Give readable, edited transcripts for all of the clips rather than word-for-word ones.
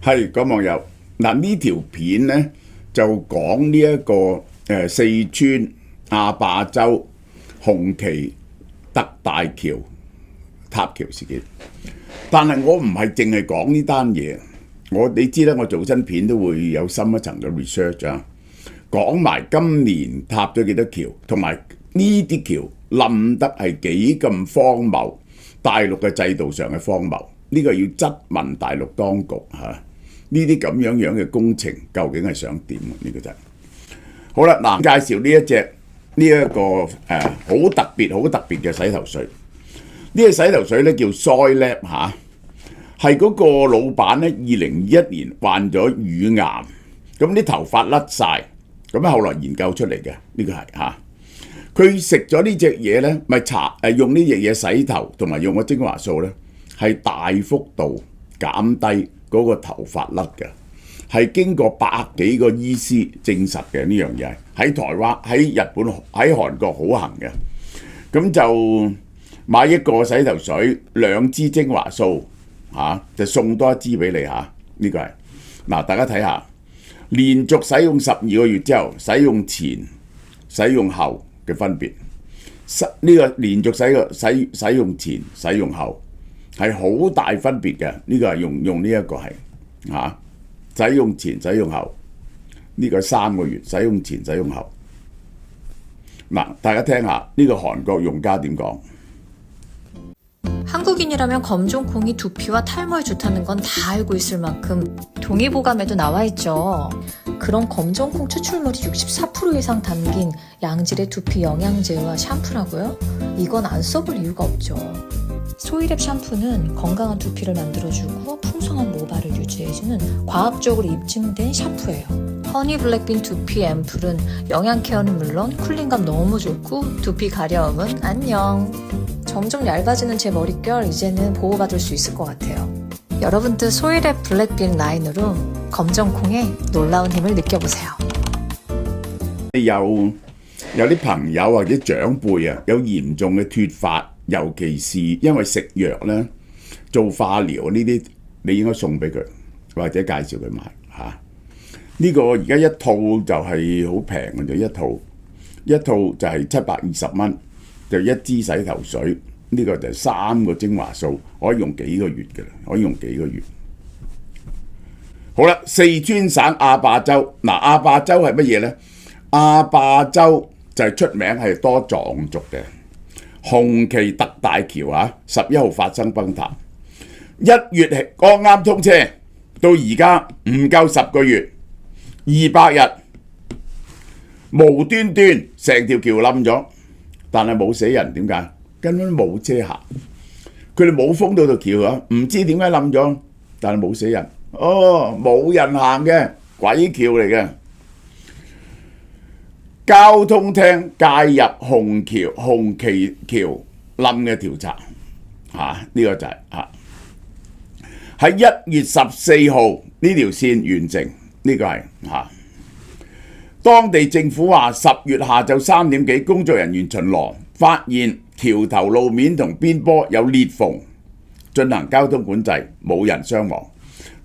係個網友嗱，呢條片呢就講呢一個四川亞霸州紅旗特大橋塌橋事件，但係我唔係淨係講呢單嘢，你知啦，我做新片都會有深一層嘅 research 啊，講埋今年塌咗幾多橋，同埋呢啲橋冧得係幾咁荒謬，大陸嘅制度上嘅荒謬，呢個要質問大陸當局嚇。呢啲咁樣嘅工程究竟係想點？呢個就係好啦。嗱，介紹呢一隻呢一個好特別嘅洗頭水。呢個洗頭水咧叫 Soilab 嚇，係嗰個老闆咧2021年患咗乳癌，咁啲頭髮甩晒，咁後來研究出嚟嘅呢個係嚇。佢食咗呢隻嘢咧，咪用呢隻嘢洗頭，同埋用個精華素咧，係大幅度減低嗰個頭髮甩嘅，係經過百幾個醫師證實嘅呢樣嘢，喺台灣、喺日本、喺韓國好行嘅。咁就買一個洗頭水，2支精華素就送多1支俾你嚇。呢個係嗱，大家睇下，連續使用12個月之後，使用前、使用後嘅分別。呢個連續使用前、使用後。係好大分別嘅，呢個係用呢一個係使用前使用後，呢個3個月使用前使用後。嗱，大家聽下呢個韓國用家點講。 한국인이라면 검정콩이 두피와 탈모에 좋다는 건 다 알고 있을 만큼 동의보감에도 나와 있죠. 그런 검정콩 추출물이 64% 이상 담긴 양질의 두피 영양제와 샴푸라고요? 이건 안 써볼 이유가 없죠. 소이랩 샴푸는 건강한 두피를 만들어주고 풍성한 모발을 유지해주는 과학적으로 입증된 샴푸예요. 허니 블랙빈 두피 앰플은 영양 케어는 물론 쿨링감 너무 좋고 두피 가려움은 안녕. 점점 얇아지는 제 머릿결 이제는 보호받을 수 있을 것 같아요. 여러분도 소이랩 블랙빈 라인으로 검정콩의 놀라운 힘을 느껴보세요. 有啲朋友或者長輩啊，有嚴重嘅脫髮，尤其是因為食藥咧、做化療呢啲，你應該送俾佢，或者介紹佢買嚇。呢個而家一套就係好平嘅，就一套就係720蚊，就1支洗頭水。呢個就係3個精華素，可以用幾個月嘅啦，可以用幾個月。好啦，四川省亞霸州，亞霸州係乜嘢咧？亞霸州就係出名係多藏族嘅。紅旗特大橋11號發生崩塌，1月剛啱通車，到而家唔夠10個月，200日，無端端成條橋冧咗，但係冇死人，點解？根本冇車行，佢哋冇封到條橋唔知點解冧咗，但係冇死人。冇人行嘅鬼橋嚟嘅。交通廳介入紅旗橋冧嘅調查，呢個就係喺1月14號呢條線完成，呢個係當地政府話10月下晝3點幾，工作人員巡邏發現橋頭路面同邊坡有裂縫，進行交通管制，冇人傷亡。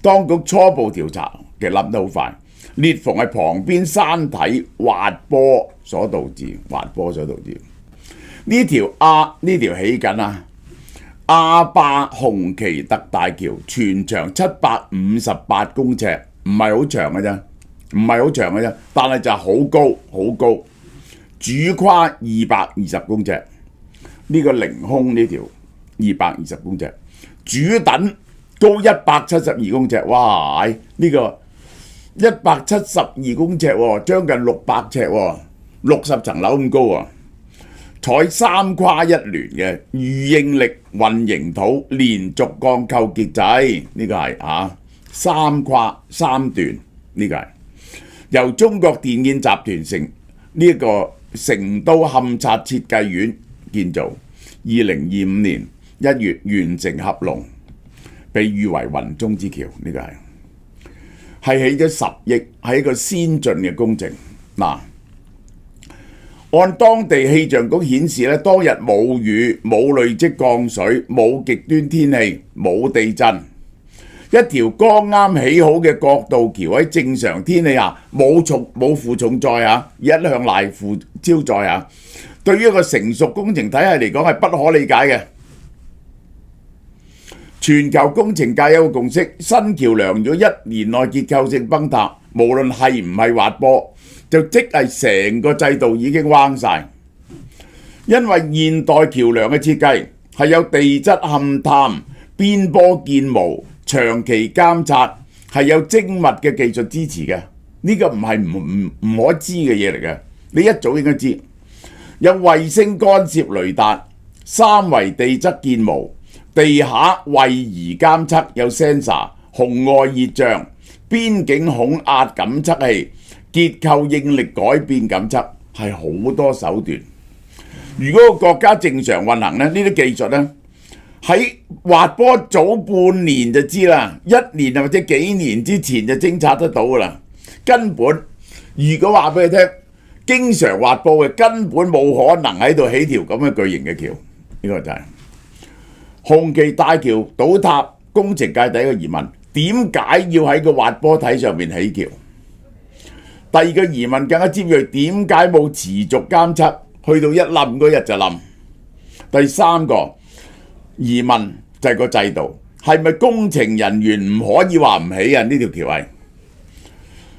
當局初步調查，其實冧得好快。裂縫係旁邊山體滑坡所導致。呢條起緊亞霸紅旗特大橋，全長758公尺，唔係好長嘅啫，但係就好高，主跨220公尺。呢個凌空呢條220公尺，主躉高172公尺，哇！呢個172公尺喎，將近600尺喎，60層樓咁高喎。採3跨1聯嘅預應力混凝土連續鋼構結製，呢個係3跨3段，呢個係由中國電建集團呢個成都勘察設計院建造，2025年1月完成合龍，被譽為雲中之橋，呢個係起咗10億，係一個先進嘅工程。按當地氣象局顯示咧，當日冇雨、冇累積降水、冇極端天氣、冇地震，一條剛啱起好嘅國道橋喺正常天氣下冇負重載啊，一向賴負超載啊，對於一個成熟工程體系嚟講係不可理解嘅。全球工程界有個共識，新橋梁如果1年內結構性崩塌，無論係唔係滑坡，就即係成個制度已經彎晒。因為現代橋梁嘅設計係有地質勘探、邊坡建模、長期監察，係有精密嘅技術支持嘅。呢個唔係唔可知嘅嘢嚟嘅，你一早應該知。有衛星干涉雷達、3維地質建模、地下位移監測，有 sensor、紅外熱像、邊境恐壓感測器、結構應力改變感測，係好多手段。如果個國家正常運行咧，呢啲技術咧喺滑坡早半年就知啦，1年或者幾年之前就偵察得到噶啦。根本如果話俾你聽，經常滑坡嘅根本冇可能喺度起條咁嘅巨型嘅橋。呢個就係紅旗大橋倒塌，工程界第一個疑問：點解要喺個滑坡體上面起橋？第二個疑問更加尖銳，點解冇持續監測？去到一冧嗰日就冧。第三個疑問就係個制度，係咪工程人員唔可以話唔起啊？呢條橋係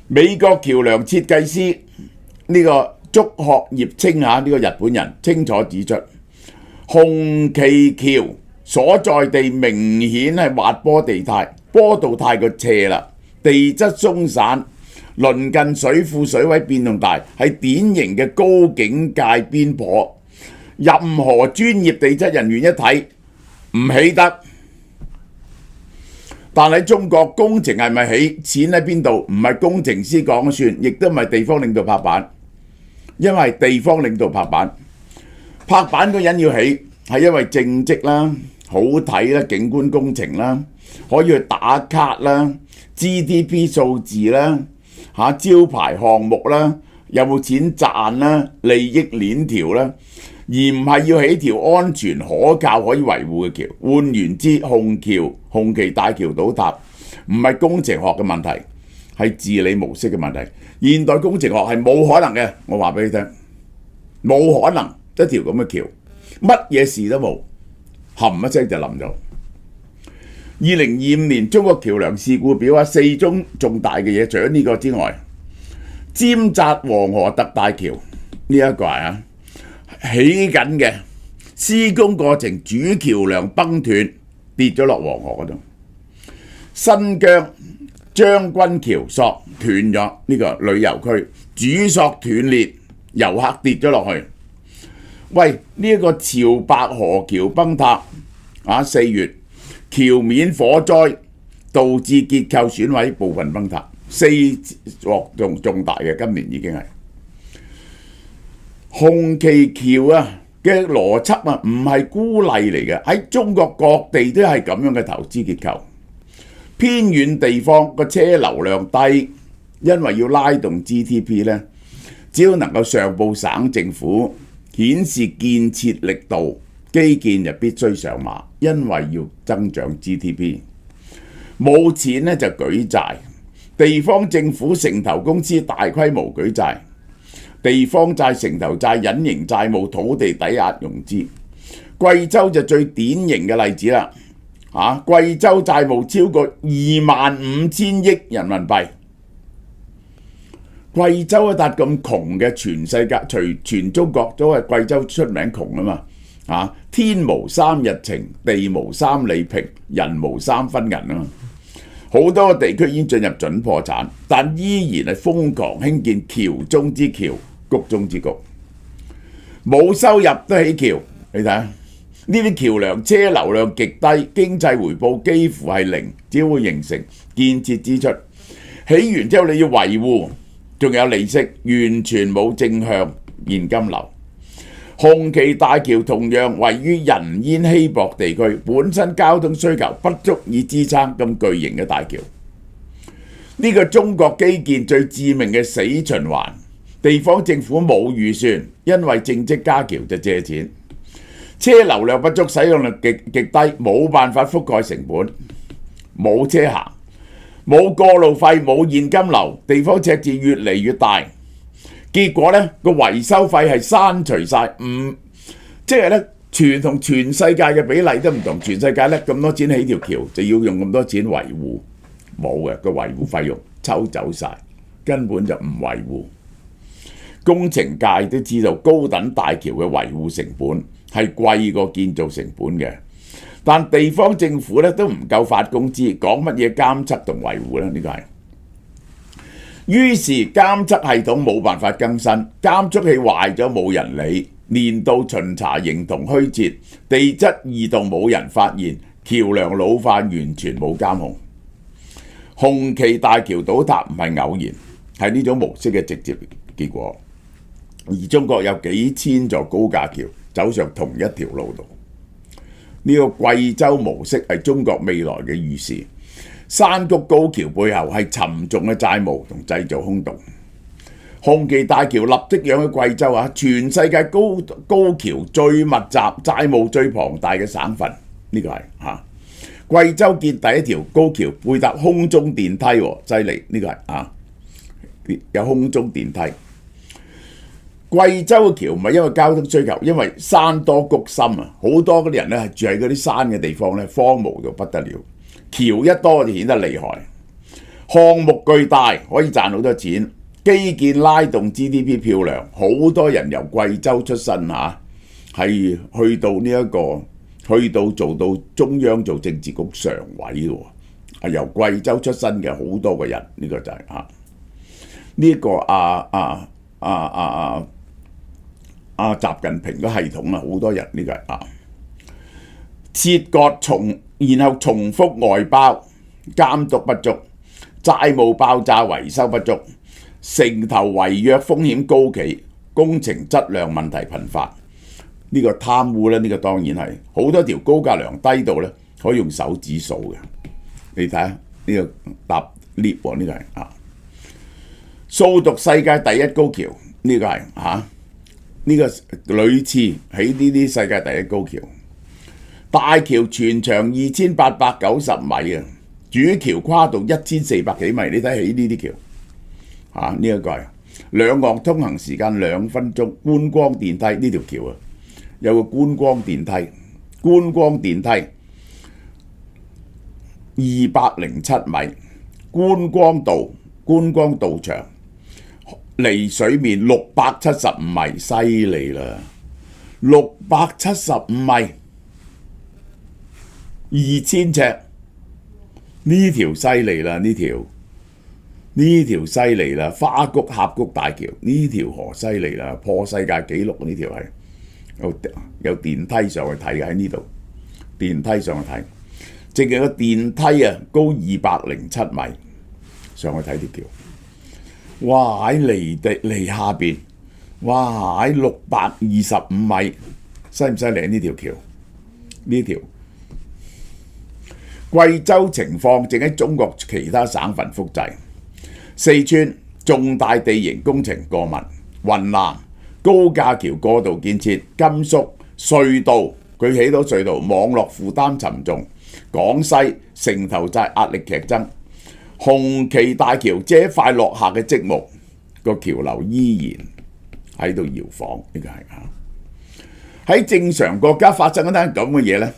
美國橋梁設計師呢個竹學葉清呢個日本人清楚指出，紅旗橋所在地明顯係滑坡地態，坡度太過斜啦，地質鬆散。鄰近水庫水位變動大，係典型嘅高警戒邊坡。任何專業地質人員一睇唔起得。但喺中國工程係咪起？錢喺邊度？唔係工程師講咗算，亦都唔係地方領導拍板。因為地方領導拍板，拍板嗰人要起係因為政績啦、好睇啦、景觀工程啦，可以去打卡啦、GDP 數字啦。招牌項目啦，有冇錢賺啦，利益鏈條啦，而唔係要起條安全可靠可以維護嘅橋。換言之，紅旗大橋倒塌唔係工程學嘅問題，係治理模式嘅問題。現代工程學係冇可能嘅，我話俾你聽，冇可能一條咁嘅橋，乜嘢事都冇，冚一聲就冧咗。2025年中國橋梁事故表4宗重大嘅嘢，除咗呢個之外，尖澤黃河特大橋呢一個係起緊嘅，施工過程主橋梁崩斷跌咗落黃河嗰度。新疆將軍橋索斷咗，呢個旅遊區主索斷裂，遊客跌咗落去。喂，呢一個潮白河橋崩塌4月。橋面火災導致結構損毀，部分崩塌，4鑊重大嘅，今年已經係紅旗橋嘅邏輯唔係孤例嚟嘅，喺中國各地都係咁樣嘅投資結構。偏遠地方個車流量低，因為要拉動 GDP 呢，只要能夠上報省政府顯示建設力度。基建就必須上馬，因為要增長 GDP。冇錢咧就舉債，地方政府城投公司大規模舉債，地方債、城投債、隱形債務、土地抵押融資。貴州就最典型嘅例子啦，貴州債務超過25,000億人民幣。貴州一笪咁窮嘅，全世界除全中國都係貴州出名窮啊嘛。天無3日晴，地無3里平，人無3分銀啊嘛！好多地區已經進入準破產，但依然係瘋狂興建橋中之橋、谷中之谷。冇收入都起橋，你睇下呢啲橋梁車流量極低，經濟回報幾乎係零，只會形成建設支出。起完之後你要維護，仲有利息，完全冇正向現金流。紅旗大橋同樣位於人煙稀薄地區，本身交通需求不足以支撐咁巨型嘅大橋。呢個中國基建最致命嘅死循環，地方政府冇預算，因為政績加橋就借錢，車流量不足，使用率極低，冇辦法覆蓋成本，冇車行，冇過路費，冇現金流，地方赤字越嚟越大。結果呢個維修費係刪除晒，即係呢同全世界嘅比例都唔同。全世界呢咁多錢起條橋，就要用咁多錢維護，冇嘅個維護費用抽走晒，根本就唔維護。工程界都知道高等大橋嘅維護成本係貴過建造成本嘅，但地方政府咧都唔夠發工資，講乜嘢監測同維護咧？呢個係，於是監測系統冇辦法更新，監測器壞咗冇人理，年度巡查形同虛設，地質異動冇人發現，橋梁老化完全冇監控。紅旗大橋倒塌唔係偶然，係呢種模式嘅直接結果。而中國有幾千座高架橋走上同一條路度，呢個貴州模式係中國未來嘅預示。山谷高橋背後係沉重嘅債務同製造空洞。紅旗大橋立即讓去貴州啊，全世界高橋最密集、債務最龐大嘅省份，呢個係嚇。貴州建第一條高橋配搭空中電梯，犀利，呢個係啊，有空中電梯。貴州嘅橋唔係因為交通需求，因為山多谷深啊，好多嗰啲人咧係住喺嗰啲山嘅地方咧，荒蕪到不得了。橋一多就顯得厲害，項目巨大，可以賺好多錢，基建拉動 GDP 漂亮，好多人由貴州出身嚇，係去到做到中央做政治局常委嘅喎，係由貴州出身嘅好多個人，呢個就係嚇呢個習近平嘅系統啊，好多人呢個係切割然後重複外包，監督不足，債務爆炸，維修不足，城頭違約風險高企，工程質量問題頻發。呢個貪污咧，呢個當然係好多條高架梁低到咧可以用手指數嘅。你睇下呢個搭 lift 喎，呢個係掃讀世界第一高橋，呢個係呢個屢次起呢啲世界第一高橋。大橋全長2890米啊，主橋跨度1400幾米。你睇起呢啲橋呢一個係兩岸通行時間2分鐘，觀光電梯呢條橋啊，有個觀光電梯207米，觀光道長離水面675米，犀利啦！675米，2000尺，呢條犀利啦！呢條犀利啦！花谷峽谷大橋呢條河犀利啦，破世界紀錄，呢條係有電梯上去睇嘅，喺呢度電梯上去睇，淨係個電梯啊高207米，上去睇條橋。哇！喺離下邊，哇！喺625米，犀唔犀利呢條橋？呢條貴州情況正喺中國其他省份複製。四川重大地形工程過密，雲南高架橋過度建設，甘肅隧道佢起到隧道，網絡負擔沉重，廣西城投債壓力劇增。紅旗大橋這塊落下嘅積木，個橋樓依然喺度搖晃，呢個係喺正常國家發生一單咁嘅嘢呢，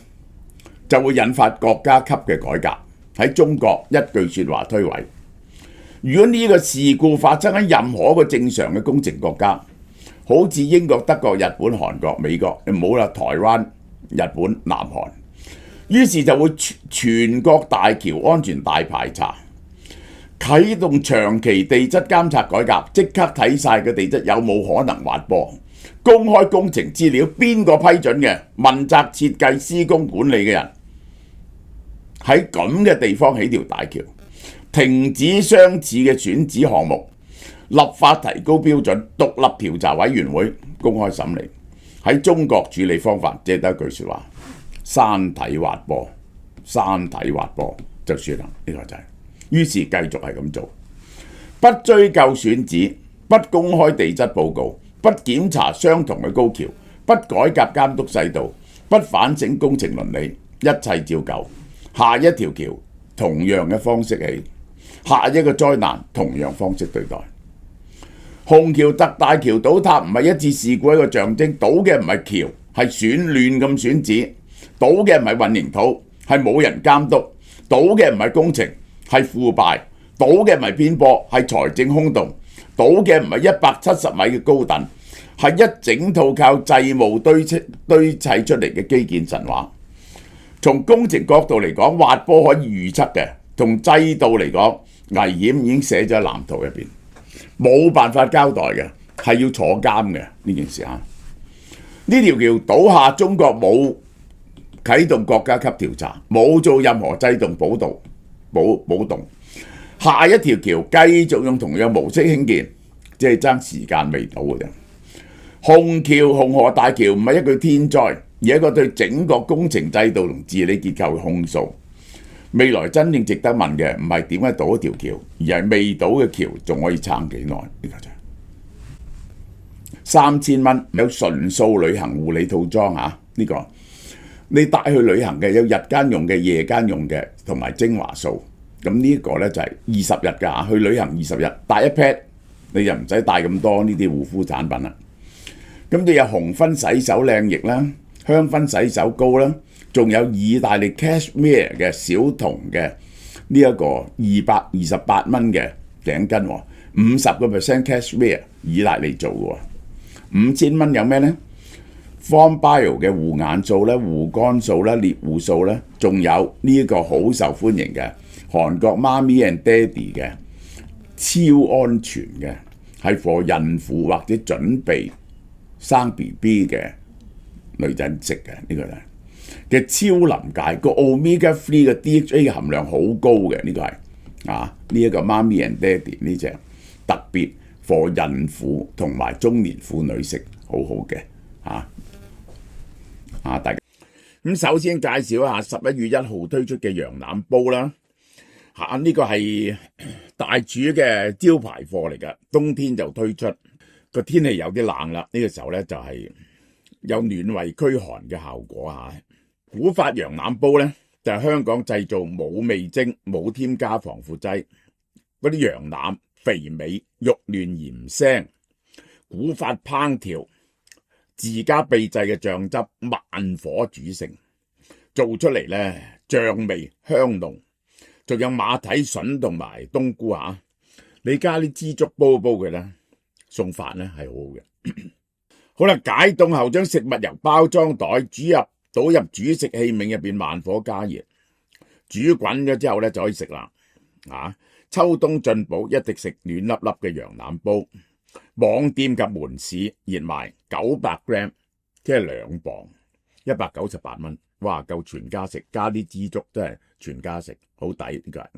就會引發國家級嘅改革。喺中國一句説話推諉。如果呢個事故發生喺任何一個正常嘅工程國家，好似英國、德國、日本、韓國、美國，你唔好啦，台灣、日本、南韓，於是就會全國大橋安全大排查。啟動長期地質監察改革，即刻睇晒個地質有冇可能滑坡，公開工程資料，邊個批准嘅，問責設計、施工管理嘅人，喺咁嘅地方起條大橋，停止相似嘅選址項目，立法提高標準，獨立調查委員會公開審理。喺中國處理方法，只係得一句説話：山體滑坡，山體滑坡就算啦，呢個就係。於是繼續係咁做，不追究選址，不公開地質報告，不檢查相同嘅高橋，不改革監督制度，不反省工程倫理，一切照舊。下一條橋同樣嘅方式起，下一個災難同樣方式對待。虹橋特大橋倒塌唔係一次事故一個象徵，倒嘅唔係橋，係亂咁選址，倒嘅唔係混凝土，係冇人監督，倒嘅唔係工程，係腐敗，倒嘅唔係偏頗，係財政空洞，倒嘅唔係170米嘅高墩，係一整套靠債務堆砌出嚟嘅基建神話。從工程角度嚟講，滑坡可以預測嘅；從制度嚟講，危險已經寫咗喺藍圖入邊，冇辦法交代嘅，係要坐監嘅呢件事啊！呢條橋倒下，中國冇啟動國家級調查，冇做任何制度保動，下一條橋繼續用同樣模式興建，即係爭時間未到嘅啫。紅河大橋唔係一句天災，而係一個對整個工程制度同治理結構嘅控訴。未來真正值得問嘅唔係點解倒一條橋，而係未倒嘅橋仲可以撐幾耐？呢個就3000蚊有純素旅行護理套裝啊！呢個你帶去旅行嘅有日間用嘅、夜間用嘅同埋精華素。咁呢一個咧就係20日㗎，去旅行20日帶一 pad， 你就唔使帶咁多呢啲護膚產品啦。咁就有紅薰洗手靚液啦、香薰洗手膏啦，仲有意大利 cashmere 嘅小童嘅呢一個228蚊嘅頸巾喎，50% cashmere 意大利做嘅喎，5000蚊有咩呢？ Form Bio 嘅護眼素啦、護肝素啦、獵護素啦，仲有呢一個好受歡迎嘅韓國媽咪 and daddy 嘅超安全嘅，係 for 孕婦或者準備生 BB 嘅女仔食嘅呢個咧嘅超臨界個 Omega 3嘅 DHA 嘅含量好高嘅，呢個係呢一個媽咪 and daddy 呢隻特別 for 孕婦同埋中年婦女食，好好嘅大家咁首先介紹一下11月1號推出嘅羊腩煲啦，呢個係大廚嘅招牌貨嚟㗎，冬天就推出，個天氣有啲冷啦，呢個時候咧就係有暖胃驅寒嘅效果。古法羊腩煲咧就係香港製造，冇味精，冇添加防腐劑，嗰啲羊腩肥美肉嫩鹽腥，古法烹調，自家秘製嘅醬汁慢火煮成，做出嚟咧醬味香濃，仲有馬蹄筍同埋冬菇你加啲枝竹煲佢咧，送飯咧係好好嘅。好啦，解凍後將食物由包裝袋倒入煮食器皿入邊，慢火加熱，煮滾咗之後咧就可以食啦。秋冬進補，一定食暖粒粒嘅羊腩煲。網店及門市熱賣900 gram， 即係2磅，198蚊。哇，夠全家食，加啲枝竹真係全家食，好抵呢個。